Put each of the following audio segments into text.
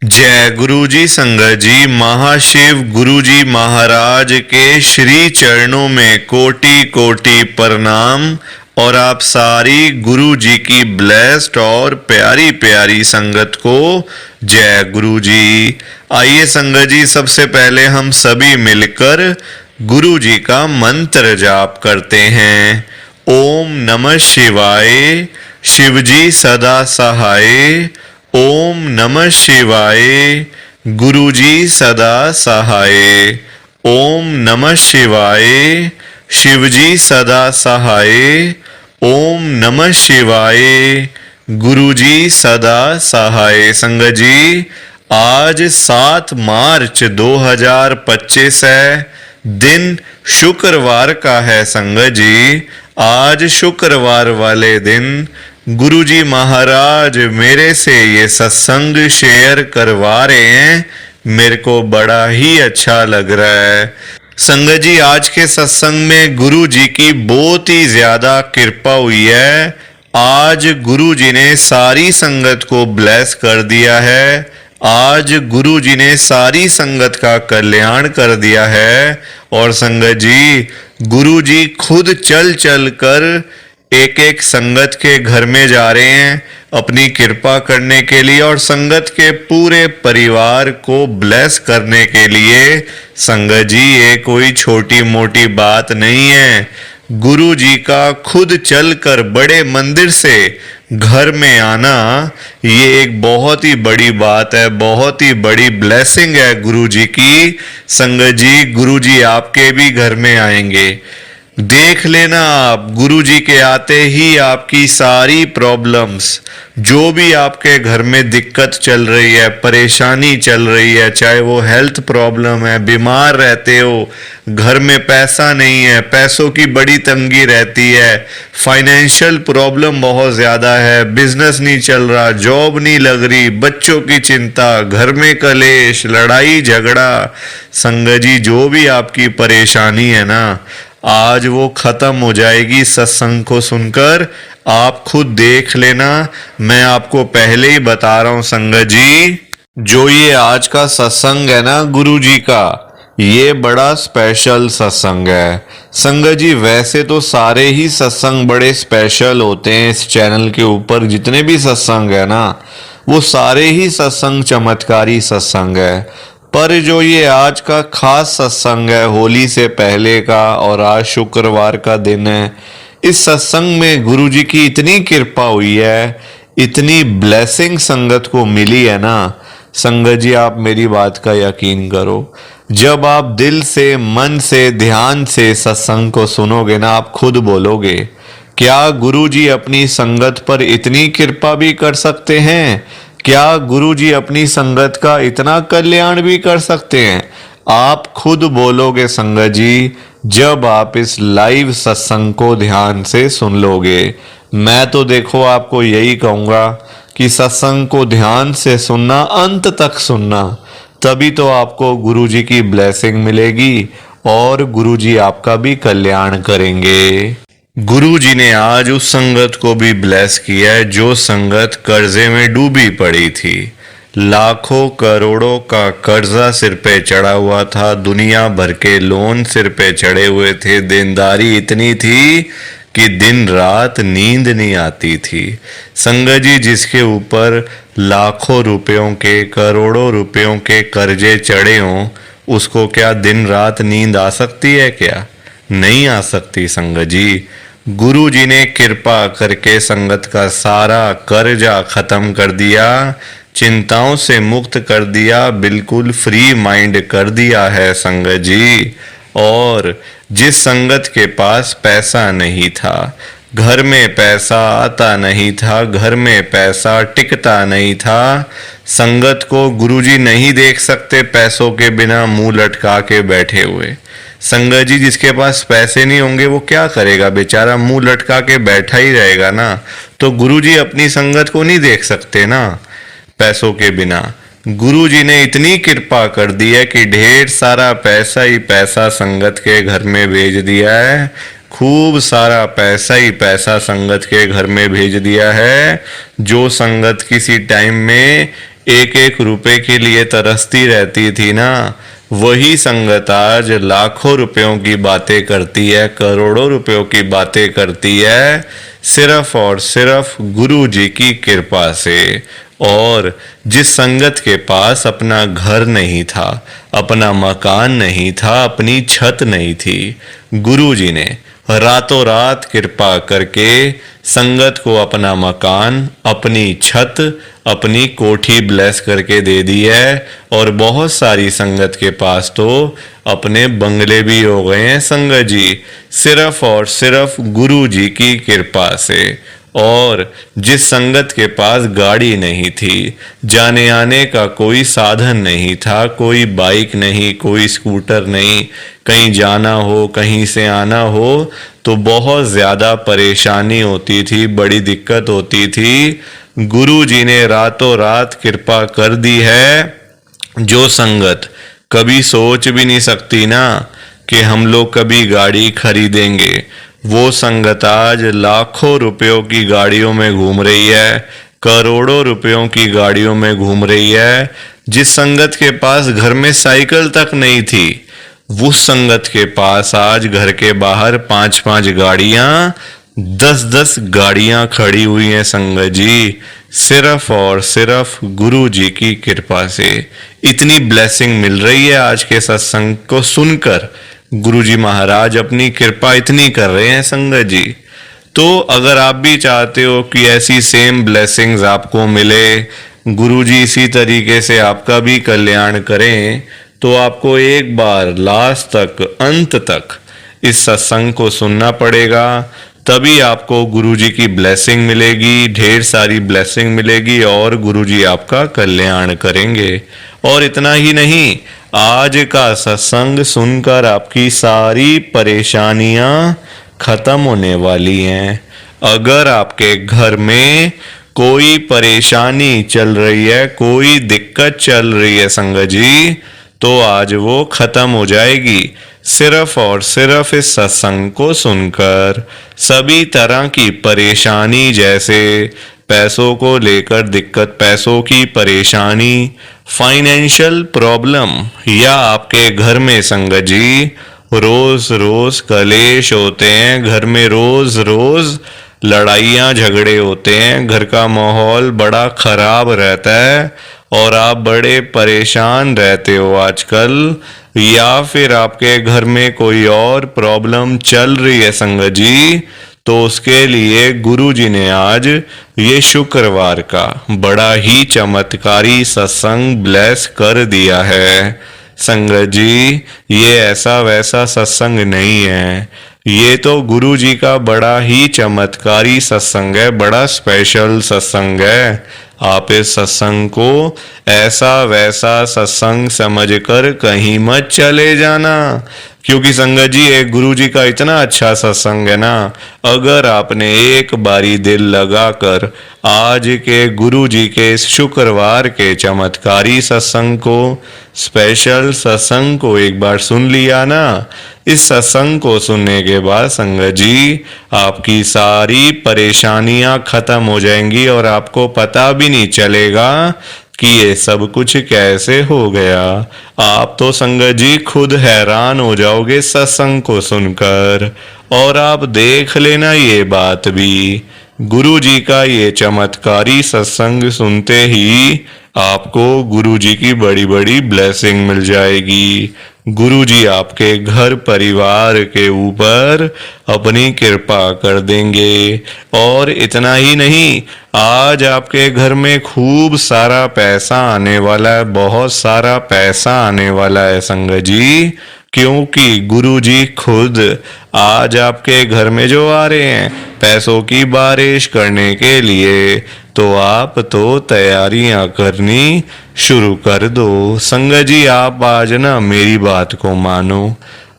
जय गुरु जी संगत जी। महाशिव गुरु जी महाराज के श्री चरणों में कोटि कोटि प्रणाम। और आप सारी गुरु जी की ब्लेस्ड और प्यारी प्यारी संगत को जय गुरु जी। आइए संगत जी, सबसे पहले हम सभी मिलकर गुरु जी का मंत्र जाप करते हैं। ओम नमः शिवाय। शिव जी सदा सहाय। ओम नमः शिवाय। गुरुजी सदा सहाय। ओम नमः शिवाय। शिवजी सदा सहाय। ओम नमः शिवाय। गुरुजी सदा सहाय। संगत जी, आज 7 मार्च 2025 है। दिन शुक्रवार का है संगत जी। आज शुक्रवार वाले दिन गुरुजी महाराज मेरे से ये सत्संग शेयर करवा रहे हैं। मेरे को बड़ा ही अच्छा लग रहा है संगत जी। आज के सत्संग में गुरु जी की बहुत ही ज्यादा कृपा हुई है। आज गुरु जी ने सारी संगत को ब्लेस कर दिया है। आज गुरु जी ने सारी संगत का कल्याण कर दिया है। और संगत जी, गुरु जी खुद चल चल कर एक एक संगत के घर में जा रहे हैं अपनी कृपा करने के लिए और संगत के पूरे परिवार को ब्लेस करने के लिए। संगत जी, ये कोई छोटी मोटी बात नहीं है। गुरु जी का खुद चलकर बड़े मंदिर से घर में आना, ये एक बहुत ही बड़ी बात है, बहुत ही बड़ी ब्लेसिंग है गुरु जी की। संगत जी, गुरु जी आपके भी घर में आएंगे। देख लेना आप, गुरु जी के आते ही आपकी सारी प्रॉब्लम्स, जो भी आपके घर में दिक्कत चल रही है, परेशानी चल रही है, चाहे वो हेल्थ प्रॉब्लम है, बीमार रहते हो, घर में पैसा नहीं है, पैसों की बड़ी तंगी रहती है, फाइनेंशियल प्रॉब्लम बहुत ज्यादा है, बिजनेस नहीं चल रहा, जॉब नहीं लग रही, बच्चों की चिंता, घर में कलेश, लड़ाई झगड़ा। संगत जी, जो भी आपकी परेशानी है ना, आज वो खत्म हो जाएगी सत्संग को सुनकर। आप खुद देख लेना। मैं आपको पहले ही बता रहा हूं संगत जी, जो ये आज का सत्संग है ना गुरु जी का, ये बड़ा स्पेशल सत्संग है संगत जी। वैसे तो सारे ही सत्संग बड़े स्पेशल होते हैं इस चैनल के ऊपर, जितने भी सत्संग है ना, वो सारे ही सत्संग चमत्कारी सत्संग है। पर जो ये आज का खास सत्संग है, होली से पहले का, और आज शुक्रवार का दिन है, इस सत्संग में गुरु जी की इतनी कृपा हुई है, इतनी ब्लेसिंग संगत को मिली है ना संगत जी, आप मेरी बात का यकीन करो। जब आप दिल से, मन से, ध्यान से सत्संग को सुनोगे ना, आप खुद बोलोगे, क्या गुरु जी अपनी संगत पर इतनी कृपा भी कर सकते हैं? क्या गुरु जी अपनी संगत का इतना कल्याण भी कर सकते हैं? आप खुद बोलोगे संगत जी, जब आप इस लाइव सत्संग को ध्यान से सुन लोगे। मैं तो देखो आपको यही कहूंगा कि सत्संग को ध्यान से सुनना, अंत तक सुनना, तभी तो आपको गुरु जी की ब्लेसिंग मिलेगी और गुरु जी आपका भी कल्याण करेंगे। गुरु जी ने आज उस संगत को भी ब्लेस किया है जो संगत कर्जे में डूबी पड़ी थी। लाखों करोड़ों का कर्जा सिर पे चढ़ा हुआ था, दुनिया भर के लोन सिर पे चढ़े हुए थे, देनदारी इतनी थी कि दिन रात नींद नहीं आती थी। संगत जी, जिसके ऊपर लाखों रुपयों के, करोड़ों रुपयों के कर्जे चढ़े हों, उसको क्या दिन रात नींद आ सकती है? क्या नहीं आ सकती संगत जी। गुरु जी ने कृपा करके संगत का सारा कर्जा खत्म कर दिया, चिंताओं से मुक्त कर दिया, बिल्कुल फ्री माइंड कर दिया है संगत जी। और जिस संगत के पास पैसा नहीं था, घर में पैसा आता नहीं था, घर में पैसा टिकता नहीं था, संगत को गुरुजी नहीं देख सकते पैसों के बिना मुंह लटका के बैठे हुए। संगत जी, जिसके पास पैसे नहीं होंगे वो क्या करेगा? बेचारा मुंह लटका के बैठा ही रहेगा ना। तो गुरुजी अपनी संगत को नहीं देख सकते ना पैसों के बिना। गुरु जी ने इतनी कृपा कर दी है कि ढेर सारा पैसा ही पैसा संगत के घर में भेज दिया है। खूब सारा पैसा ही पैसा संगत के घर में भेज दिया है। जो संगत किसी टाइम में एक एक रुपए के लिए तरसती रहती थी ना, वही संगत आज लाखों रुपयों की बातें करती है, करोड़ों रुपयों की बातें करती है, सिर्फ और सिर्फ गुरु जी की कृपा से। और जिस संगत के पास अपना घर नहीं था, अपना मकान नहीं था, अपनी छत नहीं थी, गुरु जी ने रातों रात कृपा करके संगत को अपना मकान, अपनी छत, अपनी कोठी ब्लेस करके दे दी है। और बहुत सारी संगत के पास तो अपने बंगले भी हो गए हैं संगत जी, सिर्फ और सिर्फ गुरु जी की कृपा से। और जिस संगत के पास गाड़ी नहीं थी, जाने आने का कोई साधन नहीं था, कोई बाइक नहीं, कोई स्कूटर नहीं, कहीं जाना हो, कहीं से आना हो तो बहुत ज़्यादा परेशानी होती थी, बड़ी दिक्कत होती थी। गुरु जी ने रातों रात कृपा कर दी है। जो संगत कभी सोच भी नहीं सकती ना कि हम लोग कभी गाड़ी खरीदेंगे, वो संगत आज लाखों रुपयों की गाड़ियों में घूम रही है, करोड़ों रुपयों की गाड़ियों में घूम रही है। जिस संगत के पास घर में साइकिल तक नहीं थी, उस संगत के पास आज घर के बाहर 5-5 गाड़ियां, 10-10 गाड़ियां खड़ी हुई हैं संगत जी, सिर्फ और सिर्फ गुरु जी की कृपा से। इतनी ब्लेसिंग मिल रही है आज के सत्संग को सुनकर, गुरु जी महाराज अपनी कृपा इतनी कर रहे हैं संगत जी। तो अगर आप भी चाहते हो कि ऐसी सेम ब्लेसिंग्स आपको मिले, गुरु जी इसी तरीके से आपका भी कल्याण करें, तो आपको एक बार लास्ट तक, अंत तक इस सत्संग को सुनना पड़ेगा। तभी आपको गुरु जी की ब्लेसिंग मिलेगी, ढेर सारी ब्लेसिंग मिलेगी और गुरु जी आपका कल्याण करेंगे। और इतना ही नहीं, आज का सत्संग सुनकर आपकी सारी परेशानियां खत्म होने वाली हैं। अगर आपके घर में कोई परेशानी चल रही है, कोई दिक्कत चल रही है संगत जी, तो आज वो खत्म हो जाएगी, सिर्फ और सिर्फ इस सत्संग को सुनकर। सभी तरह की परेशानी, जैसे पैसों को लेकर दिक्कत, पैसों की परेशानी, फाइनेंशियल प्रॉब्लम, या आपके घर में संगत जी रोज रोज कलेश होते हैं, घर में रोज रोज लड़ाइयाँ झगड़े होते हैं, घर का माहौल बड़ा खराब रहता है और आप बड़े परेशान रहते हो आजकल, या फिर आपके घर में कोई और प्रॉब्लम चल रही है संगत जी, तो उसके लिए गुरु जी ने आज ये शुक्रवार का बड़ा ही चमत्कारी सत्संग ब्लेस कर दिया है। संगत जी, ये ऐसा वैसा सत्संग नहीं है, ये तो गुरु जी का बड़ा ही चमत्कारी सत्संग है, बड़ा स्पेशल सत्संग है। आप इस सत्संग को ऐसा वैसा सत्संग समझकर कहीं मत चले जाना, क्योंकि संगत जी एक गुरु जी का इतना अच्छा सत्संग है ना, अगर आपने एक बारी दिल लगाकर आज के गुरु जी के इस शुक्रवार के चमत्कारी सत्संग को, स्पेशल सत्संग को एक बार सुन लिया ना, इस सत्संग को सुनने के बाद संगत जी आपकी सारी परेशानियां खत्म हो जाएंगी और आपको पता भी नहीं चलेगा कि ये सब कुछ कैसे हो गया। आप तो संगत जी खुद हैरान हो जाओगे सत्संग को सुनकर। और आप देख लेना ये बात भी, गुरु जी का ये चमत्कारी सत्संग सुनते ही आपको गुरु जी की बड़ी बड़ी ब्लेसिंग मिल जाएगी। गुरु जी आपके घर परिवार के ऊपर अपनी कृपा कर देंगे। और इतना ही नहीं, आज आपके घर में खूब सारा पैसा आने वाला है, बहुत सारा पैसा आने वाला है संगत जी, क्योंकि गुरु जी खुद आज आपके घर में जो आ रहे हैं पैसों की बारिश करने के लिए, तो आप तो तैयारियां करनी शुरू कर दो। संगत जी आप आज ना मेरी बात को मानो,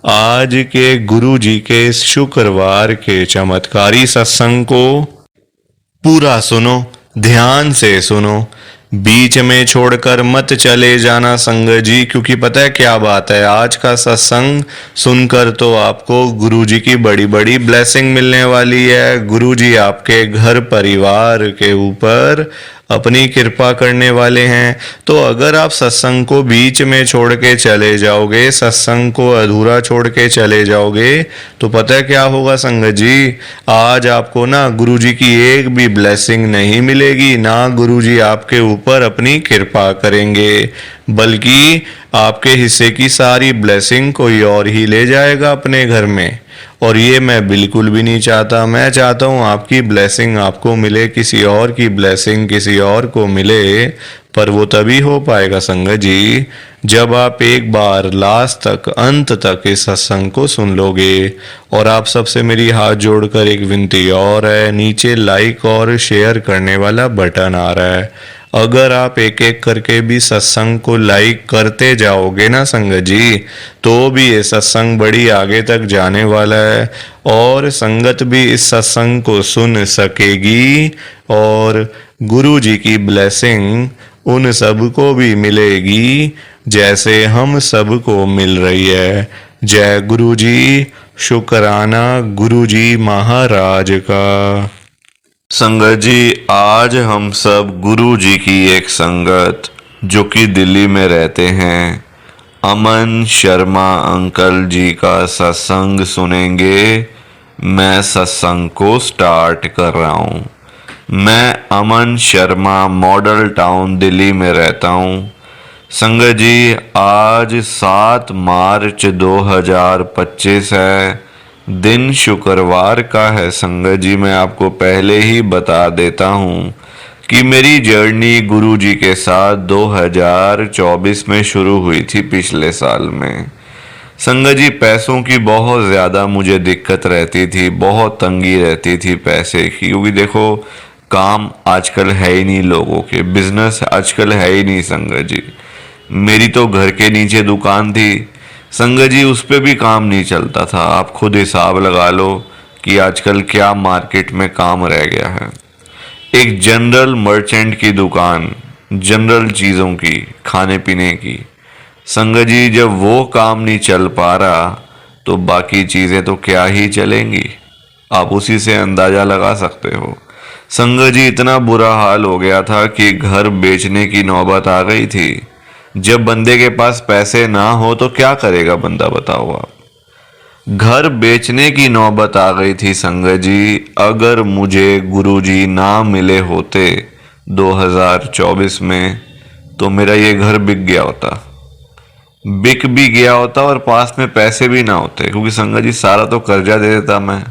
आज के गुरु जी के इस शुक्रवार के चमत्कारी सत्संग को पूरा सुनो, ध्यान से सुनो, बीच में छोड़कर मत चले जाना संगत जी, क्योंकि पता है क्या बात है, आज का सत्संग सुनकर तो आपको गुरु जी की बड़ी बड़ी ब्लेसिंग मिलने वाली है। गुरु जी आपके घर परिवार के ऊपर अपनी कृपा करने वाले हैं। तो अगर आप सत्संग को बीच में छोड़ के चले जाओगे, सत्संग को अधूरा छोड़ के चले जाओगे, तो पता है क्या होगा संगत जी? आज आपको ना गुरुजी की एक भी ब्लेसिंग नहीं मिलेगी, ना गुरुजी आपके ऊपर अपनी कृपा करेंगे, बल्कि आपके हिस्से की सारी ब्लेसिंग कोई और ही ले जाएगा अपने घर में। और ये मैं बिल्कुल भी नहीं चाहता। मैं चाहता हूँ आपकी ब्लेसिंग आपको मिले, किसी और की ब्लेसिंग किसी और को मिले। पर वो तभी हो पाएगा संगत जी जब आप एक बार लास्ट तक, अंत तक इस सत्संग को सुन लोगे। और आप सबसे मेरी हाथ जोड़कर एक विनती और है, नीचे लाइक और शेयर करने वाला बटन आ रहा है, अगर आप एक एक करके भी सत्संग को लाइक करते जाओगे ना संगत जी, तो भी ये सत्संग बड़ी आगे तक जाने वाला है और संगत भी इस सत्संग को सुन सकेगी और गुरु जी की ब्लेसिंग उन सबको भी मिलेगी जैसे हम सबको मिल रही है। जय गुरु जी। शुक्राना गुरु जी महाराज का। संगत जी, आज हम सब गुरु जी की एक संगत जो कि दिल्ली में रहते हैं, अमन शर्मा अंकल जी का सत्संग सुनेंगे। मैं सत्संग को स्टार्ट कर रहा हूँ। मैं अमन शर्मा मॉडल टाउन दिल्ली में रहता हूँ। संगत जी, आज 7 मार्च 2025 है, दिन शुक्रवार का है। संगत जी, मैं आपको पहले ही बता देता हूँ कि मेरी जर्नी गुरु जी के साथ 2024 में शुरू हुई थी, पिछले साल में। संगत जी, पैसों की बहुत ज़्यादा मुझे दिक्कत रहती थी, बहुत तंगी रहती थी पैसे की, क्योंकि देखो काम आजकल है ही नहीं लोगों के, बिजनेस आजकल है ही नहीं। संगत जी, मेरी तो घर के नीचे दुकान थी संगत जी, उस पे भी काम नहीं चलता था। आप खुद हिसाब लगा लो कि आजकल क्या मार्केट में काम रह गया है। एक जनरल मर्चेंट की दुकान, जनरल चीज़ों की, खाने पीने की, संगत जी जब वो काम नहीं चल पा रहा तो बाकी चीज़ें तो क्या ही चलेंगी, आप उसी से अंदाज़ा लगा सकते हो। संगत जी, इतना बुरा हाल हो गया था कि घर बेचने की नौबत आ गई थी। जब बंदे के पास पैसे ना हो तो क्या करेगा बंदा, बताओ आप। घर बेचने की नौबत आ गई थी संगत जी। अगर मुझे गुरुजी ना मिले होते 2024 में तो मेरा ये घर बिक गया होता, बिक भी गया होता और पास में पैसे भी ना होते, क्योंकि संगत जी सारा तो कर्जा दे देता मैं।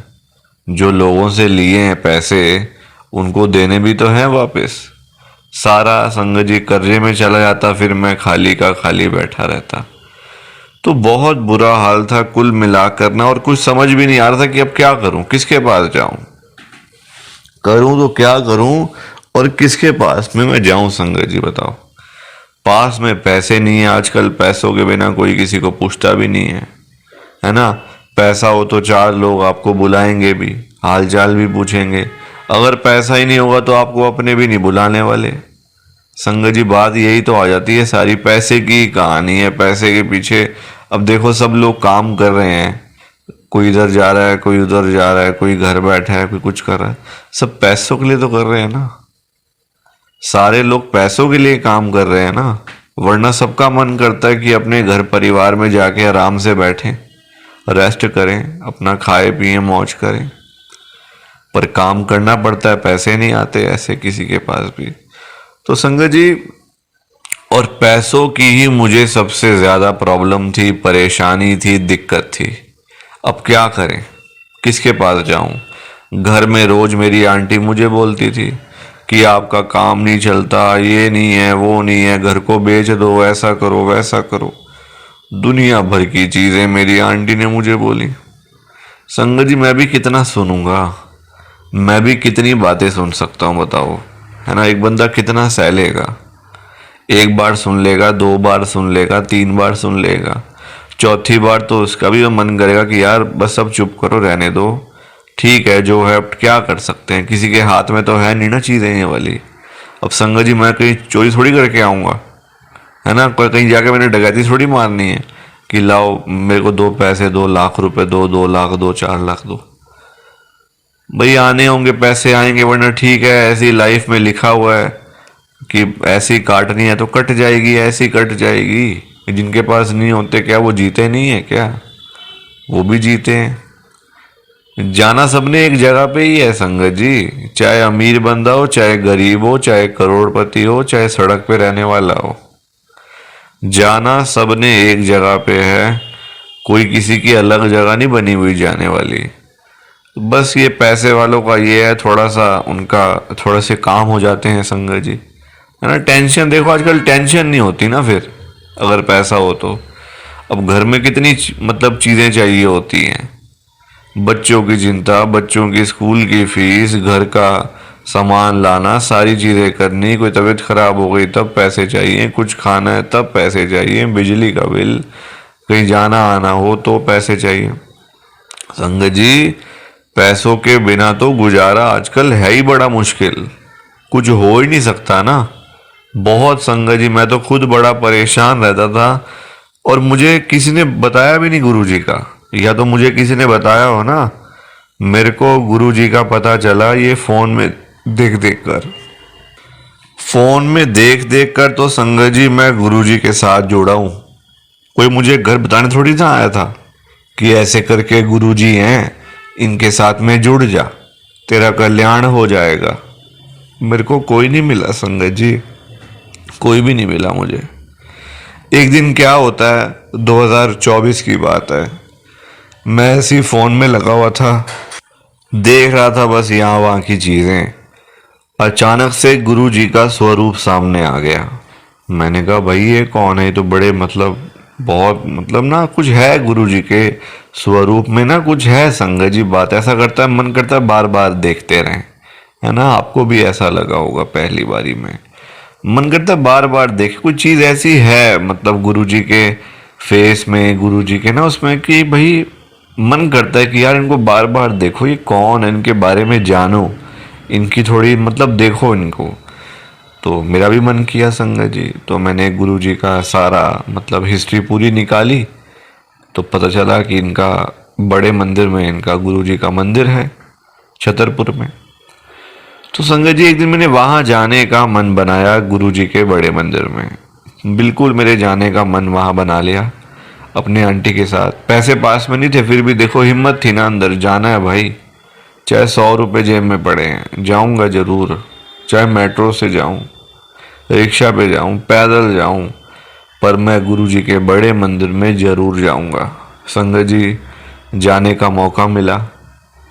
जो लोगों से लिए हैं पैसे उनको देने भी तो हैं वापस। सारा संगत जी कर्जे में चला जाता, फिर मैं खाली का खाली बैठा रहता। तो बहुत बुरा हाल था कुल मिलाकर ना, और कुछ समझ भी नहीं आ रहा था कि अब क्या करूं, किसके पास जाऊं, करूं तो क्या करूं और किसके पास में मैं जाऊं। संगत जी बताओ, पास में पैसे नहीं है आजकल, पैसों के बिना कोई किसी को पूछता भी नहीं है ना। पैसा हो तो 4 लोग आपको बुलाएंगे भी, हाल चाल भी पूछेंगे। अगर पैसा ही नहीं होगा तो आपको अपने भी नहीं बुलाने वाले। संगत जी, बात यही तो आ जाती है सारी, पैसे की कहानी है। पैसे के पीछे अब देखो सब लोग काम कर रहे हैं, कोई इधर जा रहा है, कोई उधर जा रहा है, कोई घर बैठा है, कोई कुछ कर रहा है, सब पैसों के लिए तो कर रहे हैं ना। सारे लोग पैसों के लिए काम कर रहे हैं ना, वरना सबका मन करता है कि अपने घर परिवार में जाके आराम से बैठें, रेस्ट करें, अपना खाए पिए मौज करें। पर काम करना पड़ता है, पैसे नहीं आते ऐसे किसी के पास भी। तो संगत जी, और पैसों की ही मुझे सबसे ज़्यादा प्रॉब्लम थी, परेशानी थी, दिक्कत थी। अब क्या करें, किसके पास जाऊं। घर में रोज़ मेरी आंटी मुझे बोलती थी कि आपका काम नहीं चलता, ये नहीं है, वो नहीं है, घर को बेच दो, ऐसा करो वैसा करो। दुनिया भर की चीज़ें मेरी आंटी ने मुझे बोली। संगत जी, मैं भी कितना सुनूंगा, मैं भी कितनी बातें सुन सकता हूँ बताओ, है ना। एक बंदा कितना सह लेगा, एक बार सुन लेगा, 2 बार सुन लेगा, 3 बार सुन लेगा, चौथी बार तो उसका भी मन करेगा कि यार बस अब चुप करो, रहने दो, ठीक है जो है, अब क्या कर सकते हैं, किसी के हाथ में तो है नहीं ना चीज़ें ये वाली। अब संगत जी, मैं कहीं चोरी थोड़ी करके आऊँगा, है ना, कोई कहीं जाके मैंने डकैती थोड़ी मारनी है कि लाओ मेरे को 2 पैसे, 2 लाख रुपए दो, 2 लाख दो, 4 लाख दो। भाई आने होंगे पैसे आएंगे, वरना ठीक है, ऐसी लाइफ में लिखा हुआ है, कि ऐसी काटनी है तो कट जाएगी, ऐसी कट जाएगी। जिनके पास नहीं होते क्या वो जीते नहीं है क्या? वो भी जीते हैं। जाना सबने एक जगह पे ही है संगत जी, चाहे अमीर बंदा हो, चाहे गरीब हो, चाहे करोड़पति हो, चाहे सड़क पे रहने वाला हो, जाना सबने एक जगह पे है। कोई किसी की अलग जगह नहीं बनी हुई जाने वाली। बस ये पैसे वालों का ये है, थोड़ा सा उनका थोड़े से काम हो जाते हैं संगत जी, है ना। टेंशन देखो, आजकल टेंशन नहीं होती ना फिर अगर पैसा हो तो। अब घर में कितनी मतलब चीज़ें चाहिए होती हैं, बच्चों की चिंता, बच्चों की स्कूल की फीस, घर का सामान लाना, सारी चीज़ें करनी। कोई तबीयत खराब हो गई तब पैसे चाहिए, कुछ खाना है तब पैसे चाहिए, बिजली का बिल, कहीं जाना आना हो तो पैसे चाहिए। संगत जी, पैसों के बिना तो गुजारा आजकल है ही बड़ा मुश्किल, कुछ हो ही नहीं सकता ना। बहुत संगत जी, मैं तो खुद बड़ा परेशान रहता था और मुझे किसी ने बताया भी नहीं गुरु जी का, या तो मुझे किसी ने बताया हो ना। मेरे को गुरु जी का पता चला ये फोन में देख देख कर। फोन में देख देख कर तो संगत जी मैं गुरु जी के साथ जुड़ा हूं। कोई मुझे घर बताने थोड़ी ना आया था कि ऐसे करके गुरु जी हैं, इनके साथ में जुड़ जा, तेरा कल्याण हो जाएगा। मेरे को कोई नहीं मिला संगत जी, कोई भी नहीं मिला मुझे। एक दिन क्या होता है, 2024 की बात है, मैं ऐसी फोन में लगा हुआ था, देख रहा था बस यहाँ वहाँ की चीजें। अचानक से गुरु जी का स्वरूप सामने आ गया। मैंने कहा भाई ये कौन है? ये तो बड़े मतलब बहुत मतलब ना कुछ है गुरु जी के स्वरूप में, ना कुछ है संगत जी। बात ऐसा करता है, मन करता है बार बार देखते रहें, है ना। आपको भी ऐसा लगा होगा पहली बारी में, मन करता है बार बार देखे। कुछ चीज़ ऐसी है मतलब गुरु जी के फेस में, गुरु जी के ना उसमें, कि भाई मन करता है कि यार इनको बार बार देखो, ये कौन है, इनके बारे में जानो, इनकी थोड़ी मतलब देखो इनको। तो मेरा भी मन किया संगत जी, तो मैंने गुरु जी का सारा मतलब हिस्ट्री पूरी निकाली। तो पता चला कि इनका बड़े मंदिर में इनका गुरु जी का मंदिर है, छतरपुर में। तो संगत जी एक दिन मैंने वहाँ जाने का मन बनाया, गुरु जी के बड़े मंदिर में। बिल्कुल मेरे जाने का मन वहाँ बना लिया अपने आंटी के साथ। पैसे पास में नहीं थे, फिर भी देखो हिम्मत थी ना अंदर, जाना है भाई। चाहे 100 रुपये जेब में पड़े हैं, जाऊँगा ज़रूर। चाहे मेट्रो से जाऊँ, रिक्शा पे जाऊँ, पैदल जाऊँ, पर मैं गुरु जी के बड़े मंदिर में ज़रूर जाऊँगा। संगत जी जाने का मौका मिला।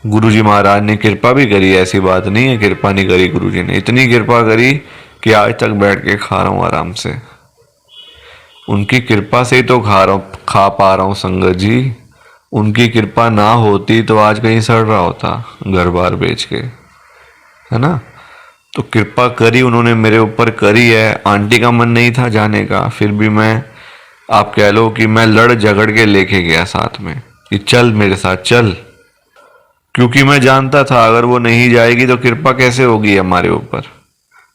गुरु जी महाराज ने कृपा भी करी, ऐसी बात नहीं है कृपा नहीं करी। गुरु जी ने इतनी कृपा करी कि आज तक बैठ के खा रहा हूँ आराम से। उनकी कृपा से ही तो खा पा रहा हूँ संगत जी। उनकी कृपा ना होती तो आज कहीं सड़ रहा होता घर बार बेच के, है ना। तो कृपा करी उन्होंने मेरे ऊपर करी है। आंटी का मन नहीं था जाने का, फिर भी मैं, आप कह लो कि मैं लड़ झगड़ के लेके गया साथ में कि चल मेरे साथ चल। क्योंकि मैं जानता था अगर वो नहीं जाएगी तो कृपा कैसे होगी हमारे ऊपर,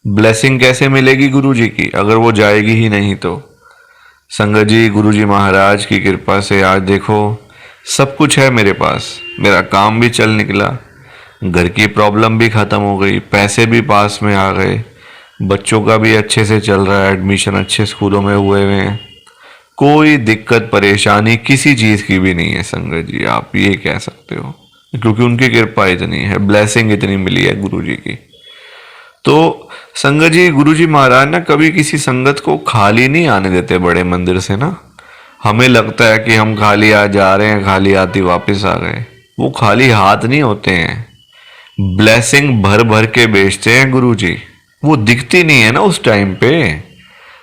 ब्लेसिंग कैसे मिलेगी गुरु जी की अगर वो जाएगी ही नहीं तो। संगत जी गुरु जी महाराज की कृपा से आज देखो सब कुछ है मेरे पास। मेरा काम भी चल निकला, घर की प्रॉब्लम भी ख़त्म हो गई, पैसे भी पास में आ गए, बच्चों का भी अच्छे से चल रहा है, एडमिशन अच्छे स्कूलों में हुए हैं। कोई दिक्कत परेशानी किसी चीज़ की भी नहीं है संगत जी, आप ये कह सकते हो, क्योंकि उनकी कृपा इतनी है, ब्लेसिंग इतनी मिली है गुरु जी की। तो संगत जी गुरु जी महाराज ना कभी किसी संगत को खाली नहीं आने देते बड़े मंदिर से ना। हमें लगता है कि हम खाली आ जा रहे हैं, खाली आती वापस आ गए। वो खाली हाथ नहीं होते हैं, ब्लेसिंग भर भर के बेचते हैं गुरु जी। वो दिखती नहीं है ना उस टाइम पे।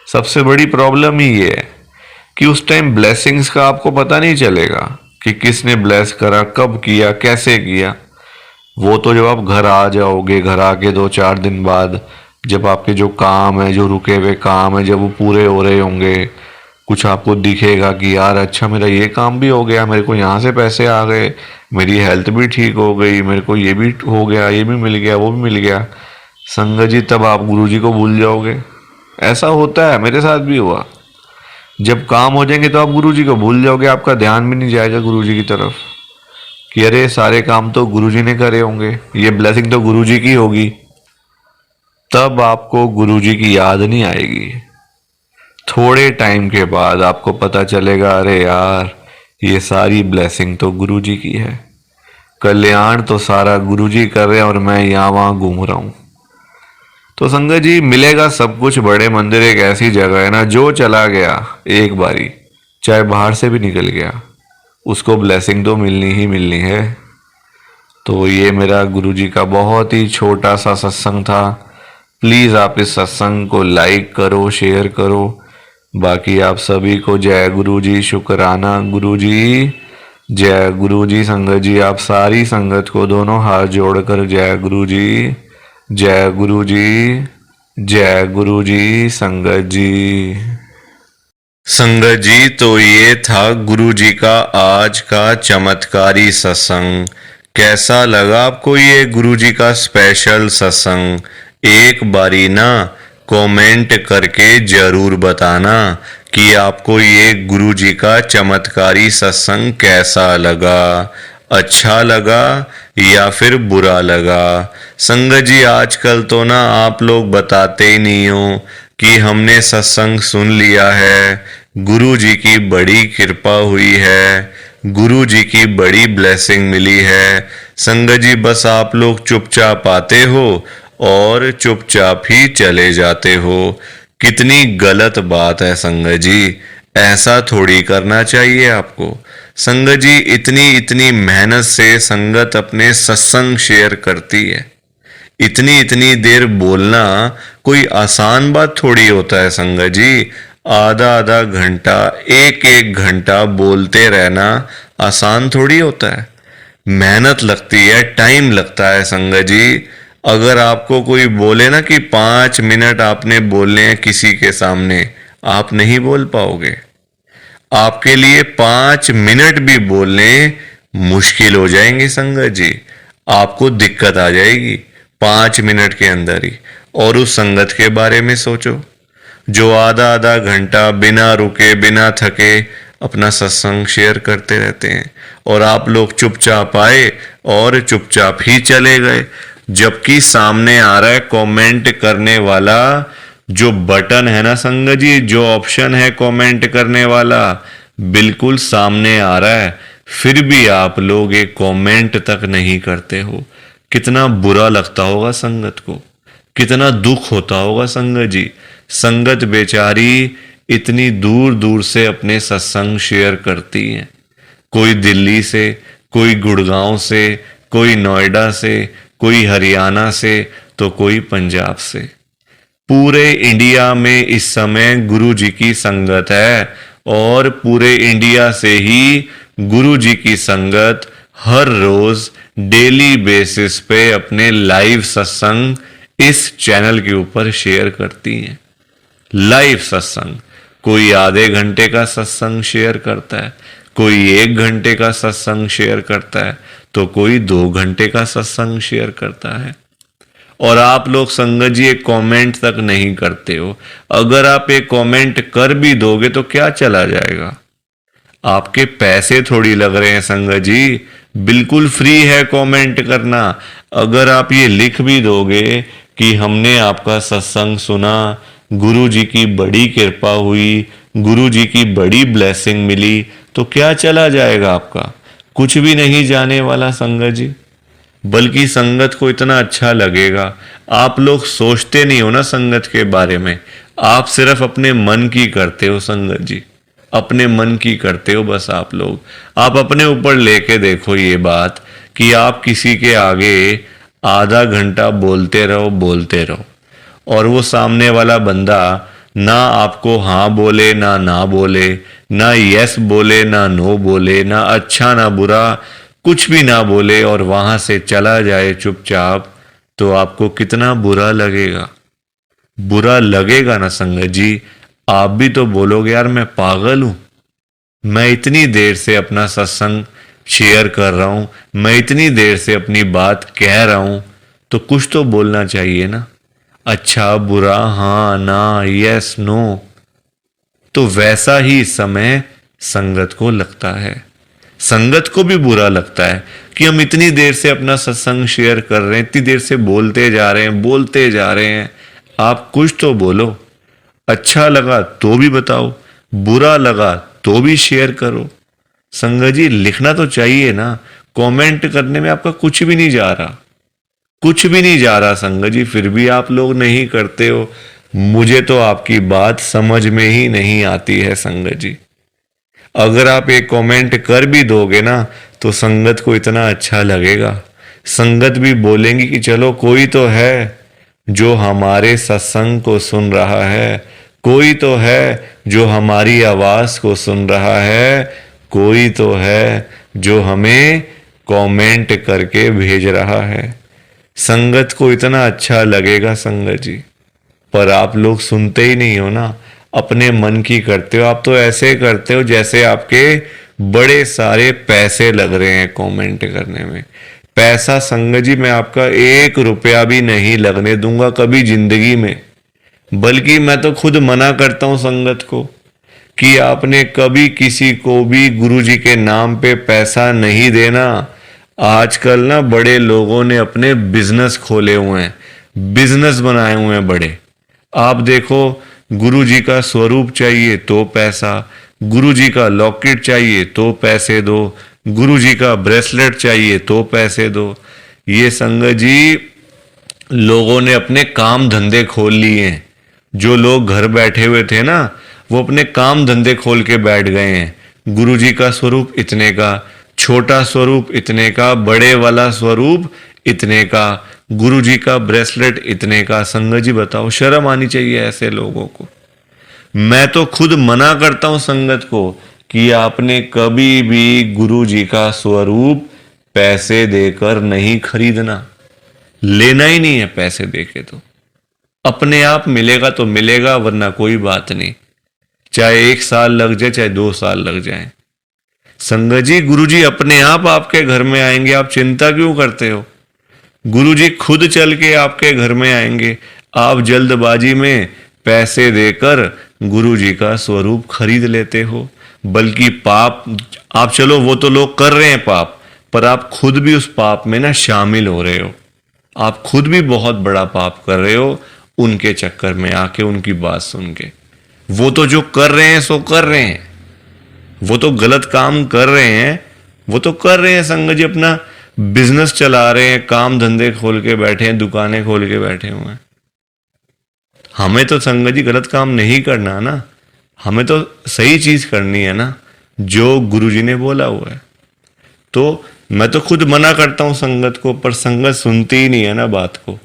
सबसे बड़ी प्रॉब्लम ही ये है कि उस टाइम ब्लेसिंग्स का आपको पता नहीं चलेगा कि किसने ब्लेस करा, कब किया, कैसे किया। वो तो जब आप घर आ जाओगे, घर आके 2-4 दिन बाद जब आपके जो काम है, जो रुके हुए काम है, जब वो पूरे हो रहे होंगे, कुछ आपको दिखेगा कि यार अच्छा मेरा ये काम भी हो गया, मेरे को यहाँ से पैसे आ गए, मेरी हेल्थ भी ठीक हो गई, मेरे को ये भी हो गया, ये भी मिल गया, वो भी मिल गया। संगत जी तब आप गुरु जी को भूल जाओगे। ऐसा होता है, मेरे साथ भी हुआ। जब काम हो जाएंगे तो आप गुरु जी को भूल जाओगे, आपका ध्यान भी नहीं जाएगा गुरु जी की तरफ कि अरे सारे काम तो गुरु जी ने करे होंगे, ये ब्लेसिंग तो गुरु जी की होगी। तब आपको गुरुजी की याद नहीं आएगी। थोड़े टाइम के बाद आपको पता चलेगा, अरे यार ये सारी ब्लेसिंग तो गुरुजी की है, कल्याण तो सारा गुरुजी कर रहे हैं और मैं यहाँ वहाँ घूम रहा हूँ। तो संगत जी, मिलेगा सब कुछ। बड़े मंदिर एक ऐसी जगह है ना, जो चला गया एक बारी, चाहे बाहर से भी निकल गया, उसको ब्लेसिंग तो मिलनी ही मिलनी है। तो ये मेरा गुरुजी का बहुत ही छोटा सा सत्संग था। प्लीज़ आप इस सत्संग को लाइक करो, शेयर करो। बाकी आप सभी को जय गुरुजी, शुक्राना गुरुजी, जय गुरुजी। संगत जी, आप सारी संगत को दोनों हाथ जोड़कर जय गुरुजी, जय गुरुजी, जय गुरुजी। संगत जी, संगत जी, तो ये था गुरुजी का आज का चमत्कारी सत्संग। कैसा लगा आपको ये गुरुजी का स्पेशल सत्संग? एक बारी ना कमेंट करके जरूर बताना कि आपको ये गुरुजी का चमत्कारी सत्संग कैसा लगा, अच्छा लगा या फिर बुरा लगा। संगत जी, आजकल तो ना आप लोग बताते ही नहीं हो कि हमने सत्संग सुन लिया है, गुरु जी की बड़ी कृपा हुई है, गुरु जी की बड़ी ब्लेसिंग मिली है। संगत जी, बस आप लोग चुपचाप आते हो और चुपचाप ही चले जाते हो। कितनी गलत बात है संगत जी, ऐसा थोड़ी करना चाहिए आपको। संगत जी, इतनी इतनी मेहनत से संगत अपने सत्संग शेयर करती है, इतनी इतनी देर बोलना कोई आसान बात थोड़ी होता है संगत जी। आधा आधा घंटा, एक एक घंटा बोलते रहना आसान थोड़ी होता है। मेहनत लगती है, टाइम लगता है संगत जी। अगर आपको कोई बोले ना कि 5 मिनट आपने बोलने हैं किसी के सामने, आप नहीं बोल पाओगे। आपके लिए 5 मिनट भी बोलने मुश्किल हो जाएंगे संगत जी। आपको दिक्कत आ जाएगी 5 मिनट के अंदर ही। और उस संगत के बारे में सोचो जो आधा आधा घंटा बिना रुके बिना थके अपना सत्संग शेयर करते रहते हैं, और आप लोग चुपचाप आए और चुपचाप ही चले गए। जबकि सामने आ रहा है कमेंट करने वाला जो बटन है ना संगत जी, जो ऑप्शन है कमेंट करने वाला, बिल्कुल सामने आ रहा है, फिर भी आप लोग एक कमेंट तक नहीं करते हो। कितना बुरा लगता होगा संगत को, कितना दुख होता होगा संगत जी। संगत बेचारी इतनी दूर दूर से अपने सत्संग शेयर करती है, कोई दिल्ली से, कोई गुड़गांव से, कोई नोएडा से, कोई हरियाणा से, तो कोई पंजाब से। पूरे इंडिया में इस समय गुरु जी की संगत है, और पूरे इंडिया से ही गुरु जी की संगत हर रोज डेली बेसिस पे अपने लाइव सत्संग इस चैनल के ऊपर शेयर करती हैं। लाइव सत्संग, कोई आधे घंटे का सत्संग शेयर करता है, कोई 1 घंटे का सत्संग शेयर करता है, तो कोई 2 घंटे का सत्संग शेयर करता है। और आप लोग संगत जी एक कमेंट तक नहीं करते हो। अगर आप एक कमेंट कर भी दोगे तो क्या चला जाएगा? आपके पैसे थोड़ी लग रहे हैं संगत जी, बिल्कुल फ्री है कमेंट करना। अगर आप ये लिख भी दोगे कि हमने आपका सत्संग सुना, गुरु जी की बड़ी कृपा हुई, गुरु जी की बड़ी ब्लेसिंग मिली, तो क्या चला जाएगा आपका? कुछ भी नहीं जाने वाला संगत जी। बल्कि संगत को इतना अच्छा लगेगा। आप लोग सोचते नहीं हो ना संगत के बारे में, आप सिर्फ अपने मन की करते हो संगत जी, अपने मन की करते हो बस आप लोग। आप अपने ऊपर लेके देखो ये बात कि आप किसी के आगे आधा घंटा बोलते रहो बोलते रहो, और वो सामने वाला बंदा ना आपको हाँ बोले ना बोले, ना यस बोले ना नो बोले, ना अच्छा ना बुरा, कुछ भी ना बोले, और वहां से चला जाए चुपचाप, तो आपको कितना बुरा लगेगा? बुरा लगेगा ना संगत जी। आप भी तो बोलोगे यार मैं पागल हूं, मैं इतनी देर से अपना सत्संग शेयर कर रहा हूं, मैं इतनी देर से अपनी बात कह रहा हूं, तो कुछ तो बोलना चाहिए ना, अच्छा बुरा, हाँ ना, यस नो। तो वैसा ही इस समय संगत को लगता है। संगत को भी बुरा लगता है कि हम इतनी देर से अपना सत्संग शेयर कर रहे हैं, इतनी देर से बोलते जा रहे हैं बोलते जा रहे हैं, आप कुछ तो बोलो, अच्छा लगा तो भी बताओ, बुरा लगा तो भी शेयर करो। संगत जी लिखना तो चाहिए ना, कमेंट करने में आपका कुछ भी नहीं जा रहा, कुछ भी नहीं जा रहा संगत जी, फिर भी आप लोग नहीं करते हो। मुझे तो आपकी बात समझ में ही नहीं आती है संगत जी। अगर आप एक कमेंट कर भी दोगे ना तो संगत को इतना अच्छा लगेगा, संगत भी बोलेंगी कि चलो कोई तो है जो हमारे सत्संग को सुन रहा है, कोई तो है जो हमारी आवाज को सुन रहा है, कोई तो है जो हमें कमेंट करके भेज रहा है। संगत को इतना अच्छा लगेगा संगत जी, पर आप लोग सुनते ही नहीं हो ना, अपने मन की करते हो। आप तो ऐसे करते हो जैसे आपके बड़े सारे पैसे लग रहे हैं कमेंट करने में। पैसा संगत जी मैं आपका 1 रुपया भी नहीं लगने दूंगा कभी जिंदगी में, बल्कि मैं तो खुद मना करता हूं संगत को कि आपने कभी किसी को भी गुरु जी के नाम पे पैसा नहीं देना। आजकल ना बड़े लोगों ने अपने बिजनेस खोले हुए हैं, बिजनेस बनाए हुए हैं बड़े। आप देखो, गुरु जी का स्वरूप चाहिए तो पैसा, गुरु जी का लॉकेट चाहिए तो पैसे दो, गुरु जी का ब्रेसलेट चाहिए तो पैसे दो। ये संगत जी लोगों ने अपने काम धंधे खोल लिए हैं। जो लोग घर बैठे हुए थे ना, वो अपने काम धंधे खोल के बैठ गए हैं। गुरु जी का स्वरूप इतने का, छोटा स्वरूप इतने का, बड़े वाला स्वरूप इतने का, गुरु जी का ब्रेसलेट इतने का। संगत जी बताओ, शर्म आनी चाहिए ऐसे लोगों को। मैं तो खुद मना करता हूं संगत को कि आपने कभी भी गुरु जी का स्वरूप पैसे देकर नहीं खरीदना, लेना ही नहीं है पैसे देके। तो अपने आप मिलेगा तो मिलेगा, वरना कोई बात नहीं, चाहे 1 साल लग जाए चाहे 2 साल लग जाए। संगत जी गुरु जी अपने आप आपके घर में आएंगे, आप चिंता क्यों करते हो? गुरु जी खुद चल के आपके घर में आएंगे। आप जल्दबाजी में पैसे देकर गुरु जी का स्वरूप खरीद लेते हो। बल्कि पाप, आप चलो वो तो लोग कर रहे हैं पाप, पर आप खुद भी उस पाप में ना शामिल हो रहे हो। आप खुद भी बहुत बड़ा पाप कर रहे हो उनके चक्कर में आके, उनकी बात सुन के। वो तो जो कर रहे हैं सो कर रहे हैं, वो तो गलत काम कर रहे हैं, वो तो कर रहे हैं संगत जी, अपना बिजनेस चला रहे हैं, काम धंधे खोल के बैठे हैं, दुकानें खोल के बैठे हुए हैं। हमें तो संगत जी गलत काम नहीं करना ना, हमें तो सही चीज करनी है ना, जो गुरुजी ने बोला हुआ है। तो मैं तो खुद मना करता हूं संगत को, पर संगत सुनती ही नहीं है ना बात को।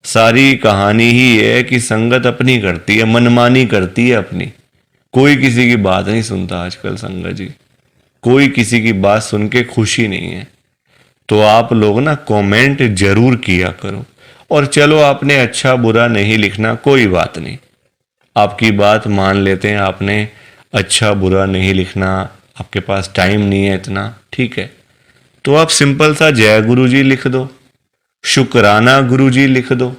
सारी कहानी ही है कि संगत अपनी करती है, मनमानी करती है अपनी, कोई किसी की बात नहीं सुनता आजकल संगत जी, कोई किसी की बात सुन के खुशी नहीं है। तो आप लोग ना कमेंट जरूर किया करो। और चलो आपने अच्छा बुरा नहीं लिखना, कोई बात नहीं, आपकी बात मान लेते हैं, आपने अच्छा बुरा नहीं लिखना, आपके पास टाइम नहीं है इतना, ठीक है। तो आप सिंपल सा जय गुरु जी लिख दो, शुक्राना गुरु जी लिख दो,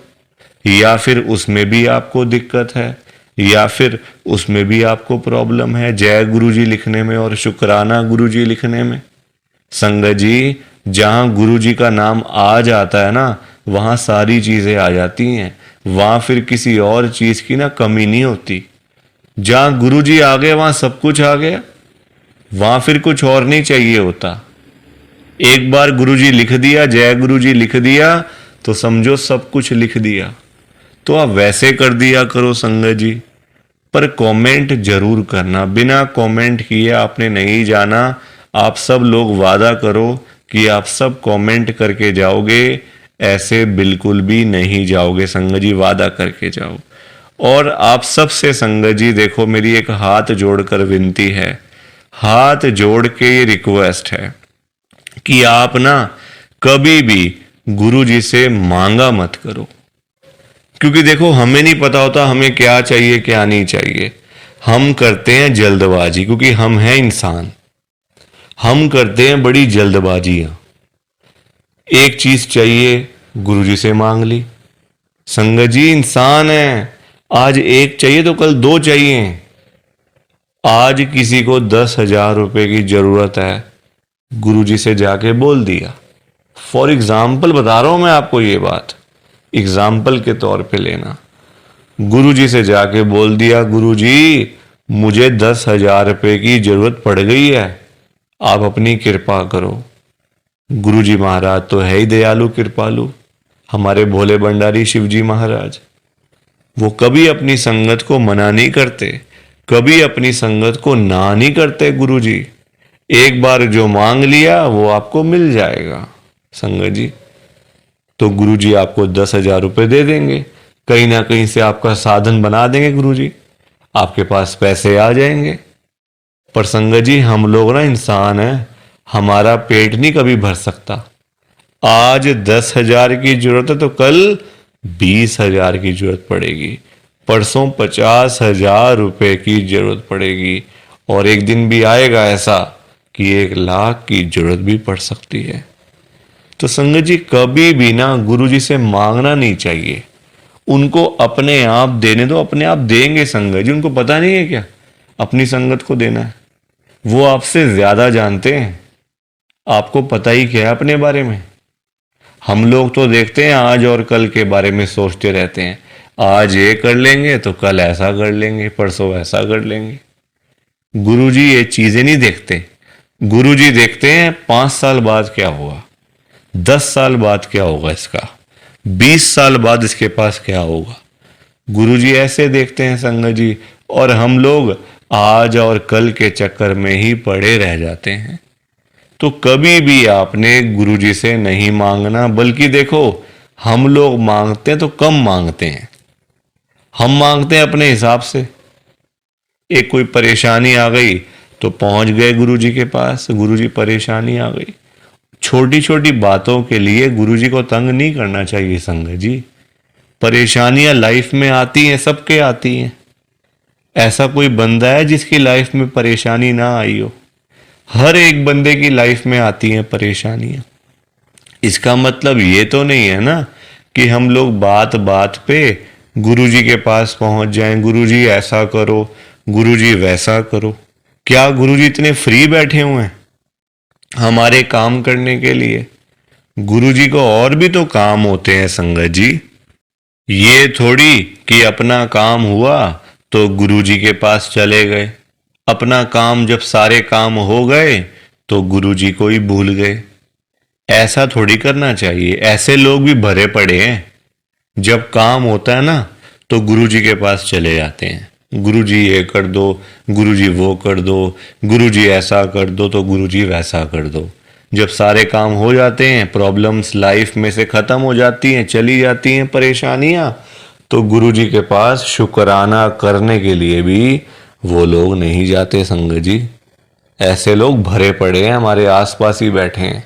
या फिर उसमें भी आपको दिक्कत है, या फिर उसमें भी आपको प्रॉब्लम है जय गुरु जी लिखने में और शुक्राना गुरु जी लिखने में। संगत जी जहां गुरु जी का नाम आ जाता है ना, वहां सारी चीजें आ जाती हैं, वहां फिर किसी और चीज की ना कमी नहीं होती। जहां गुरु जी आ गए वहां सब कुछ आ गया, वहां फिर कुछ और नहीं चाहिए होता। एक बार गुरु जी लिख दिया, जय गुरु जी लिख दिया, तो समझो सब कुछ लिख दिया। तो आप वैसे कर दिया करो संगत जी, पर कमेंट जरूर करना। बिना कमेंट किए आपने नहीं जाना। आप सब लोग वादा करो कि आप सब कमेंट करके जाओगे, ऐसे बिल्कुल भी नहीं जाओगे संगत जी, वादा करके जाओ। और आप सबसे संगत जी देखो, मेरी एक हाथ जोड़कर विनती है, हाथ जोड़ के ये रिक्वेस्ट है कि आप ना कभी भी गुरु जी से मांगा मत करो। क्योंकि देखो हमें नहीं पता होता हमें क्या चाहिए क्या नहीं चाहिए, हम करते हैं जल्दबाजी, क्योंकि हम हैं इंसान, हम करते हैं बड़ी जल्दबाजियां। एक चीज चाहिए गुरुजी से मांग ली। संगत जी इंसान है, आज एक चाहिए तो कल 2 चाहिए। आज किसी को 10,000 रुपए की जरूरत है, गुरुजी से जाके बोल दिया। फॉर एग्जाम्पल बता रहा हूं मैं आपको, ये बात एग्जाम्पल के तौर पे लेना। गुरुजी से जाके बोल दिया, गुरुजी मुझे 10,000 रुपये की जरूरत पड़ गई है, आप अपनी कृपा करो। गुरुजी महाराज तो है ही दयालु कृपालु, हमारे भोले भंडारी शिवजी महाराज। वो कभी अपनी संगत को मना नहीं करते, कभी अपनी संगत को ना नहीं करते। गुरुजी एक बार जो मांग लिया वो आपको मिल जाएगा संगत जी। तो गुरुजी आपको 10,000 रुपये दे देंगे, कहीं ना कहीं से आपका साधन बना देंगे गुरुजी, आपके पास पैसे आ जाएंगे। पर संगत जी हम लोग ना इंसान हैं, हमारा पेट नहीं कभी भर सकता। आज 10,000 की जरूरत है तो कल 20,000 की जरूरत पड़ेगी, परसों 50,000 रुपए की जरूरत पड़ेगी, और एक दिन भी आएगा ऐसा कि 1,00,000 की जरूरत भी पड़ सकती है। तो संगत जी कभी भी ना गुरुजी से मांगना नहीं चाहिए, उनको अपने आप देने दो, अपने आप देंगे संगत जी। उनको पता नहीं है क्या अपनी संगत को देना है, वो आपसे ज्यादा जानते हैं। आपको पता ही क्या है अपने बारे में। हम लोग तो देखते हैं आज और कल के बारे में सोचते रहते हैं, आज ये कर लेंगे तो कल ऐसा कर लेंगे, परसों ऐसा कर लेंगे। गुरुजी ये चीजें नहीं देखते। गुरुजी देखते हैं 5 साल बाद क्या होगा, 10 साल बाद क्या होगा इसका, 20 साल बाद इसके पास क्या होगा। गुरुजी ऐसे देखते हैं संगत जी, और हम लोग आज और कल के चक्कर में ही पड़े रह जाते हैं। तो कभी भी आपने गुरुजी से नहीं मांगना, बल्कि देखो हम लोग मांगते हैं तो कम मांगते हैं, हम मांगते हैं अपने हिसाब से। एक कोई परेशानी आ गई तो पहुंच गए गुरुजी के पास, गुरुजी परेशानी आ गई। छोटी छोटी बातों के लिए गुरुजी को तंग नहीं करना चाहिए संगत जी। परेशानियां लाइफ में आती हैं, सबके आती हैं। ऐसा कोई बंदा है जिसकी लाइफ में परेशानी ना आई हो? हर एक बंदे की लाइफ में आती हैं परेशानियां। इसका मतलब ये तो नहीं है ना कि हम लोग बात बात पे गुरुजी के पास पहुंच जाएं, गुरुजी ऐसा करो, गुरुजी वैसा करो। क्या गुरुजी इतने फ्री बैठे हुए हैं हमारे काम करने के लिए? गुरुजी को और भी तो काम होते हैं संगत जी। ये थोड़ी कि अपना काम हुआ तो गुरुजी के पास चले गए, अपना काम जब सारे काम हो गए तो गुरुजी को ही भूल गए। ऐसा थोड़ी करना चाहिए। ऐसे लोग भी भरे पड़े हैं, जब काम होता है ना तो गुरुजी के पास चले जाते हैं, गुरुजी ये कर दो, गुरुजी वो कर दो, गुरुजी ऐसा कर दो तो गुरुजी वैसा कर दो। जब सारे काम हो जाते हैं, प्रॉब्लम्स लाइफ में से खत्म हो जाती हैं, चली जाती हैं परेशानियां, तो गुरुजी के पास शुक्राना करने के लिए भी वो लोग नहीं जाते संगत जी। ऐसे लोग भरे पड़े हैं, हमारे आसपास ही बैठे हैं,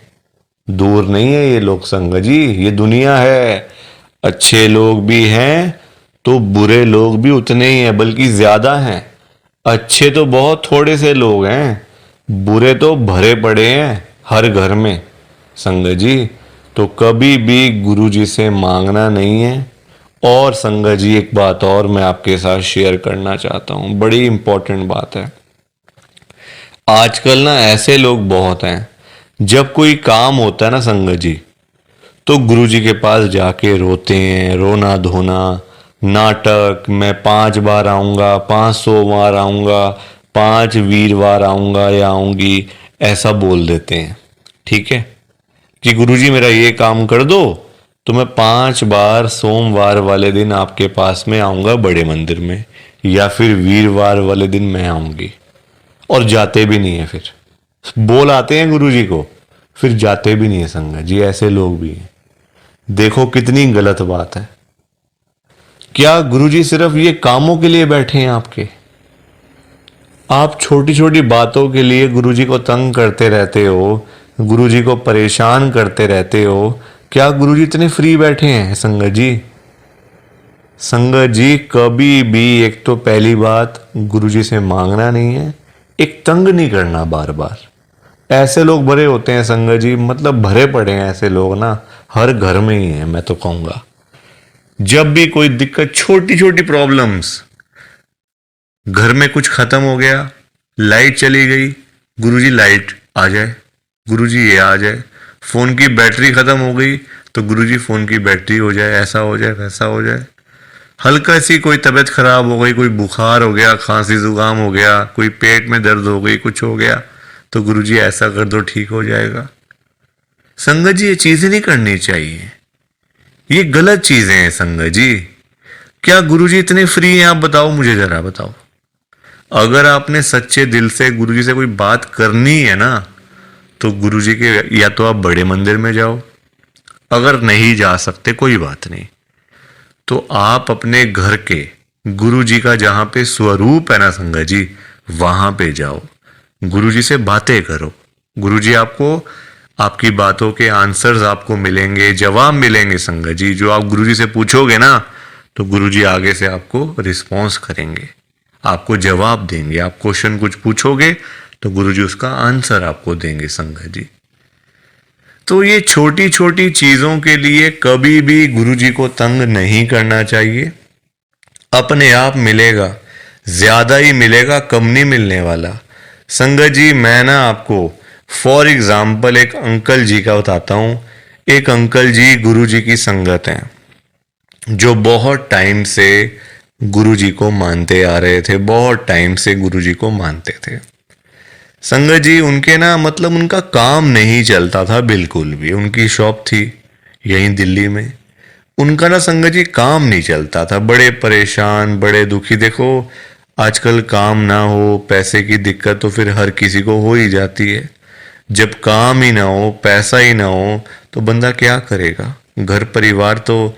दूर नहीं है ये लोग संगत जी। ये दुनिया है, अच्छे लोग भी हैं तो बुरे लोग भी उतने ही हैं, बल्कि ज्यादा हैं। अच्छे तो बहुत थोड़े से लोग हैं, बुरे तो भरे पड़े हैं हर घर में संगत जी। तो कभी भी गुरुजी से मांगना नहीं है। और संगत जी एक बात और मैं आपके साथ शेयर करना चाहता हूं, बड़ी इंपॉर्टेंट बात है। आजकल ना ऐसे लोग बहुत हैं, जब कोई काम होता है ना संगत जी, तो गुरुजी के पास जाके रोते हैं, रोना धोना, नाटक, मैं 5 बार आऊँगा, 500 बार आऊँगा, 5 वीरवार आऊँगा या आऊँगी, ऐसा बोल देते हैं। ठीक है कि गुरुजी मेरा ये काम कर दो तो मैं 5 बार सोमवार वाले दिन आपके पास में आऊँगा बड़े मंदिर में, या फिर वीरवार वाले दिन मैं आऊँगी। और जाते भी नहीं है, फिर बोल आते हैं गुरुजी को, फिर जाते भी नहीं है संगत जी। ऐसे लोग भी हैं। देखो कितनी गलत बात है। क्या गुरुजी सिर्फ ये कामों के लिए बैठे हैं आपके? आप छोटी छोटी बातों के लिए गुरुजी को तंग करते रहते हो, गुरुजी को परेशान करते रहते हो। क्या गुरुजी इतने फ्री बैठे हैं संगत जी? संगत जी कभी भी, एक तो पहली बात गुरुजी से मांगना नहीं है, एक तंग नहीं करना बार बार। ऐसे लोग भरे होते हैं संगत जी, मतलब भरे पड़े हैं ऐसे लोग ना, हर घर में ही है मैं तो कहूंगा। जब भी कोई दिक्कत, छोटी छोटी प्रॉब्लम्स, घर में कुछ खत्म हो गया, लाइट चली गई, गुरुजी लाइट आ जाए, गुरुजी ये आ जाए। फोन की बैटरी खत्म हो गई तो गुरुजी फोन की बैटरी हो जाए, ऐसा हो जाए वैसा हो जाए। हल्का सी कोई तबीयत खराब हो गई, कोई बुखार हो गया, खांसी जुकाम हो गया, कोई पेट में दर्द हो गई, कुछ हो गया, तो गुरुजी ऐसा कर दो ठीक हो जाएगा। संगत जी ये चीजें नहीं करनी चाहिए, ये गलत चीजें हैं संगत जी। क्या गुरुजी इतने फ्री हैं? आप बताओ, मुझे जरा बताओ। अगर आपने सच्चे दिल से गुरुजी से कोई बात करनी है ना, तो गुरुजी के या तो आप बड़े मंदिर में जाओ, अगर नहीं जा सकते कोई बात नहीं, तो आप अपने घर के गुरु जी का जहां पे स्वरूप है ना संगत जी, वहां पे जाओ, गुरु जी से बातें करो। गुरु जी आपको, आपकी बातों के आंसर्स आपको मिलेंगे, जवाब मिलेंगे संगत जी। जो आप गुरु जी से पूछोगे ना, तो गुरु जी आगे से आपको रिस्पॉन्स करेंगे, आपको जवाब देंगे। आप क्वेश्चन कुछ पूछोगे तो गुरु जी उसका आंसर आपको देंगे संगत जी। तो ये छोटी छोटी चीजों के लिए कभी भी गुरुजी को तंग नहीं करना चाहिए। अपने आप मिलेगा, ज्यादा ही मिलेगा, कम नहीं मिलने वाला। संगत जी मैं ना आपको फॉर एग्जाम्पल एक अंकल जी का बताता हूं। एक अंकल जी गुरुजी की संगत हैं, जो बहुत टाइम से गुरुजी को मानते आ रहे थे, बहुत टाइम से गुरुजी को मानते थे। संगत जी उनके ना मतलब उनका काम नहीं चलता था बिल्कुल भी। उनकी शॉप थी यहीं दिल्ली में, उनका ना संगत जी काम नहीं चलता था, बड़े परेशान, बड़े दुखी। देखो आजकल काम ना हो, पैसे की दिक्कत तो फिर हर किसी को हो ही जाती है। जब काम ही ना हो, पैसा ही ना हो, तो बंदा क्या करेगा? घर परिवार तो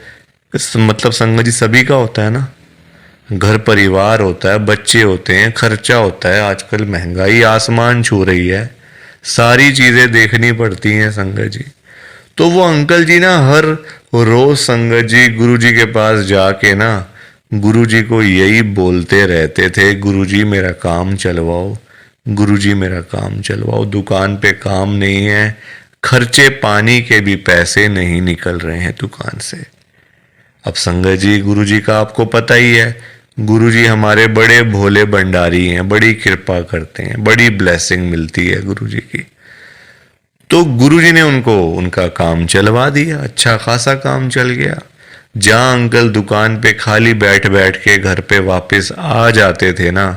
मतलब संगत जी सभी का होता है ना, घर परिवार होता है, बच्चे होते हैं, खर्चा होता है। आजकल महंगाई आसमान छू रही है, सारी चीजें देखनी पड़ती हैं संगत जी। तो वो अंकल जी ना हर रोज संगत जी गुरु जी के पास जाके ना गुरु जी को यही बोलते रहते थे, गुरु जी मेरा काम चलवाओ, गुरु जी मेरा काम चलवाओ। दुकान पे काम नहीं है, खर्चे पानी के भी पैसे नहीं निकल रहे हैं दुकान से। अब संगत जी गुरु जी का आपको पता ही है, गुरुजी हमारे बड़े भोले भंडारी हैं, बड़ी कृपा करते हैं, बड़ी ब्लेसिंग मिलती है गुरुजी की। तो गुरुजी ने उनको उनका काम चलवा दिया, अच्छा खासा काम चल गया। जहां अंकल दुकान पे खाली बैठ बैठ के घर पे वापस आ जाते थे ना,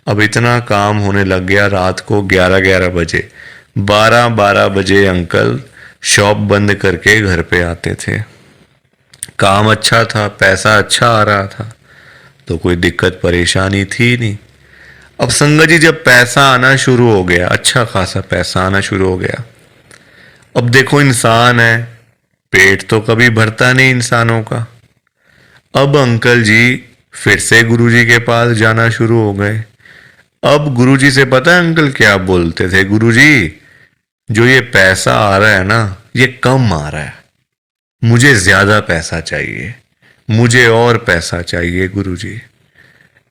अब इतना काम होने लग गया, रात को 11-11 बजे, 12-12 बजे अंकल शॉप बंद करके घर पे आते थे। काम अच्छा था, पैसा अच्छा आ रहा था, तो कोई दिक्कत परेशानी थी नहीं। अब संगत जी जब पैसा आना शुरू हो गया, अच्छा खासा पैसा आना शुरू हो गया, अब देखो इंसान है, पेट तो कभी भरता नहीं इंसानों का। अब अंकल जी फिर से गुरुजी के पास जाना शुरू हो गए। अब गुरुजी से पता है अंकल क्या बोलते थे? गुरुजी जो ये पैसा आ रहा है ना, ये कम आ रहा है, मुझे ज्यादा पैसा चाहिए, मुझे और पैसा चाहिए गुरुजी।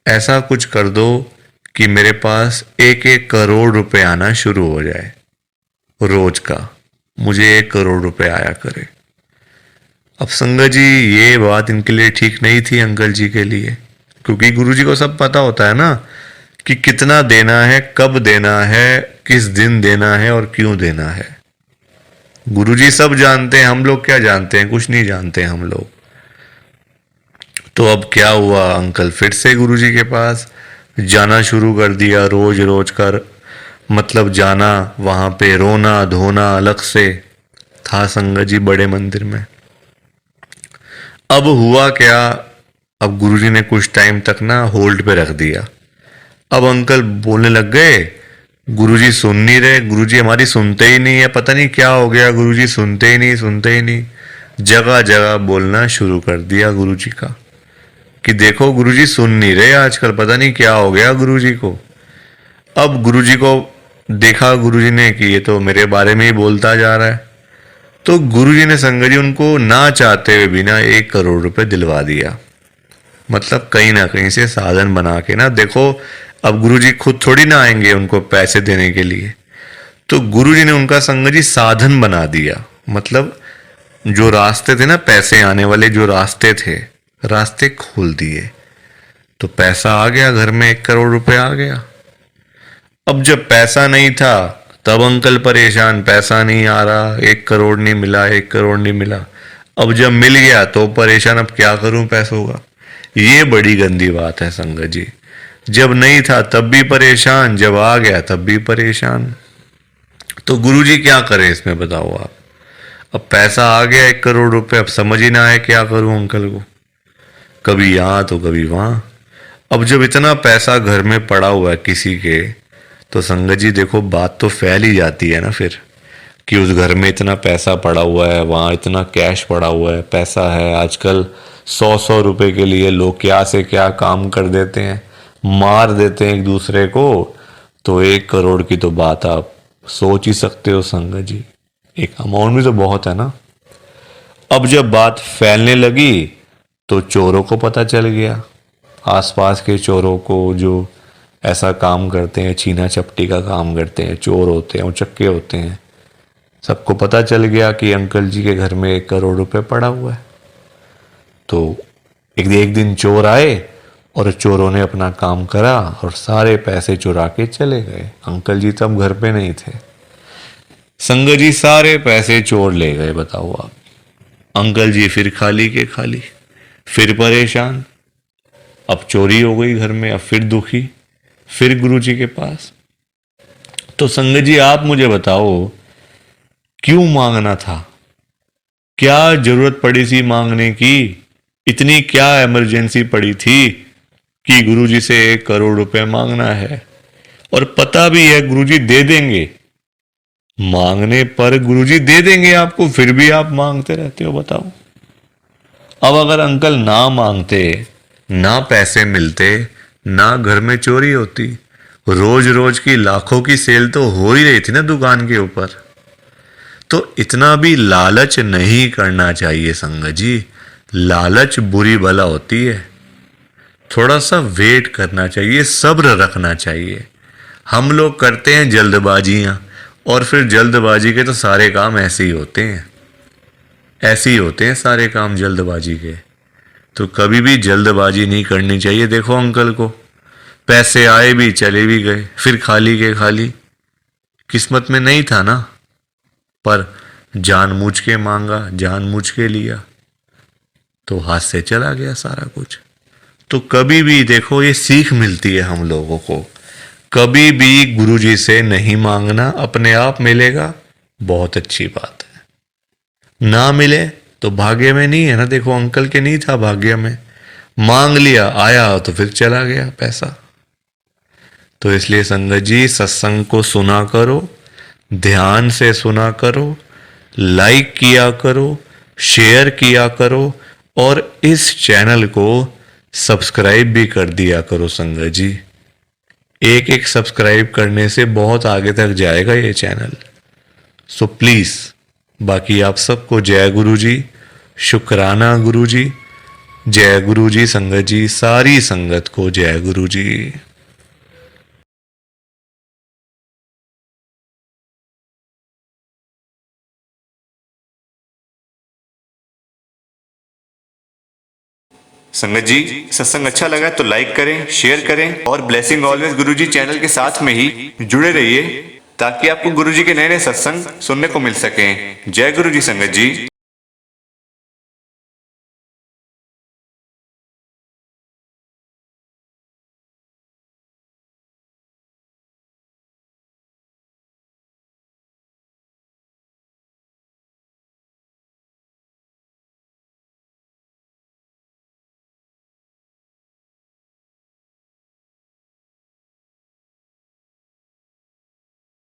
ऐसा कुछ कर दो कि मेरे पास 1-1 करोड़ रुपए आना शुरू हो जाए रोज का, मुझे 1 करोड़ रुपए आया करे। अब संगत जी ये बात इनके लिए ठीक नहीं थी अंकल जी के लिए, क्योंकि गुरुजी को सब पता होता है ना कि कितना देना है, कब देना है, किस दिन देना है और क्यों देना है। गुरुजी सब जानते हैं, हम लोग क्या जानते हैं? कुछ नहीं जानते हम लोग। तो अब क्या हुआ, अंकल फिर से गुरुजी के पास जाना शुरू कर दिया, रोज रोज कर मतलब जाना, वहां पे रोना धोना अलग से था संगत जी बड़े मंदिर में। अब हुआ क्या, अब गुरुजी ने कुछ टाइम तक ना होल्ड पे रख दिया। अब अंकल बोलने लग गए, गुरुजी सुन नहीं रहे, गुरुजी हमारी सुनते ही नहीं है, पता नहीं क्या हो गया, गुरुजी सुनते ही नहीं, सुनते ही नहीं। जगह जगह बोलना शुरू कर दिया गुरुजी का कि देखो गुरुजी सुन नहीं रहे आजकल, पता नहीं क्या हो गया गुरुजी को। अब गुरुजी को देखा गुरुजी ने कि ये तो मेरे बारे में ही बोलता जा रहा है, तो गुरुजी ने संगत जी उनको ना चाहते हुए भी ना 1 करोड़ रुपए दिलवा दिया। मतलब कहीं ना कहीं से साधन बना के ना, देखो अब गुरुजी खुद थोड़ी ना आएंगे उनको पैसे देने के लिए, तो गुरुजी ने उनका संगत जी साधन बना दिया। मतलब जो रास्ते थे ना पैसे आने वाले, जो रास्ते थे, रास्ते खोल दिए, तो पैसा आ गया घर में, 1 करोड़ रुपए आ गया। अब जब पैसा नहीं था तब अंकल परेशान, पैसा नहीं आ रहा, 1 करोड़ नहीं मिला, 1 करोड़ नहीं मिला। अब जब मिल गया तो परेशान, अब क्या करूं पैसों का। ये बड़ी गंदी बात है संगत जी। जब नहीं था तब भी परेशान, जब आ गया तब भी परेशान। तो गुरुजी क्या करें इसमें बताओ आप। अब पैसा आ गया 1 करोड़ रुपए, अब समझ ही ना आए क्या करूं अंकल को, कभी यहाँ तो कभी वहां। अब जब इतना पैसा घर में पड़ा हुआ है किसी के, तो संगत जी देखो बात तो फैल ही जाती है ना फिर, कि उस घर में इतना पैसा पड़ा हुआ है, वहाँ इतना कैश पड़ा हुआ है, पैसा है। आजकल 100-100 रुपए के लिए लोग क्या से क्या काम कर देते हैं, मार देते हैं एक दूसरे को। तो 1 करोड़ की तो बात आप सोच ही सकते हो संगत जी, एक अमाउंट भी तो बहुत है ना। अब जब बात फैलने लगी तो चोरों को पता चल गया, आसपास के चोरों को जो ऐसा काम करते हैं, छीना चपटी का काम करते हैं, चोर होते हैं, उचक्के होते हैं, सबको पता चल गया कि अंकल जी के घर में 1 करोड़ रुपए पड़ा हुआ है। तो एक दिन चोर आए और चोरों ने अपना काम करा और सारे पैसे चुरा के चले गए। अंकल जी तब घर पे नहीं थे। संगत जी सारे पैसे चोर ले गए, बताओ आप। अंकल जी फिर खाली के खाली, फिर परेशान। अब चोरी हो गई घर में, अब फिर दुखी, फिर गुरुजी के पास। तो संगत जी आप मुझे बताओ क्यों मांगना था, क्या जरूरत पड़ी थी मांगने की, इतनी क्या इमरजेंसी पड़ी थी कि गुरुजी से 1 करोड़ रुपए मांगना है। और पता भी है गुरुजी दे देंगे, मांगने पर गुरुजी दे देंगे आपको, फिर भी आप मांगते रहते हो, बताओ। अब अगर अंकल ना मांगते, ना पैसे मिलते, ना घर में चोरी होती, रोज रोज की लाखों की सेल तो हो ही रही थी ना दुकान के ऊपर। तो इतना भी लालच नहीं करना चाहिए संगत जी, लालच बुरी बला होती है। थोड़ा सा वेट करना चाहिए, सब्र रखना चाहिए। हम लोग करते हैं जल्दबाजियां, और फिर जल्दबाजी के तो सारे काम ऐसे ही होते हैं, ऐसे ही होते हैं सारे काम जल्दबाजी के। तो कभी भी जल्दबाजी नहीं करनी चाहिए। देखो अंकल को पैसे आए भी चले भी गए, फिर खाली के खाली। किस्मत में नहीं था ना, पर जानबूझ के मांगा, जानबूझ के लिया, तो हाथ से चला गया सारा कुछ। तो कभी भी देखो ये सीख मिलती है हम लोगों को, कभी भी गुरुजी से नहीं मांगना, अपने आप मिलेगा, बहुत अच्छी बात है। ना मिले तो भाग्य में नहीं है ना। देखो अंकल के नहीं था भाग्य में, मांग लिया, आया तो फिर चला गया पैसा। तो इसलिए संगत जी सत्संग को सुना करो, ध्यान से सुना करो, लाइक किया करो, शेयर किया करो, और इस चैनल को सब्सक्राइब भी कर दिया करो संगत जी। एक एक सब्सक्राइब करने से बहुत आगे तक जाएगा ये चैनल। सो प्लीज, बाकी आप सबको जय गुरु जी, शुक्राना गुरु जी, जय गुरु जी संगत जी, सारी संगत को जय गुरु जी। संगत जी सत्संग अच्छा लगा तो लाइक करें, शेयर करें, और ब्लेसिंग ऑलवेज गुरुजी चैनल के साथ में ही जुड़े रहिए, ताकि आपको गुरुजी के नए नए सत्संग सुनने को मिल सकें। जय गुरुजी संगत जी।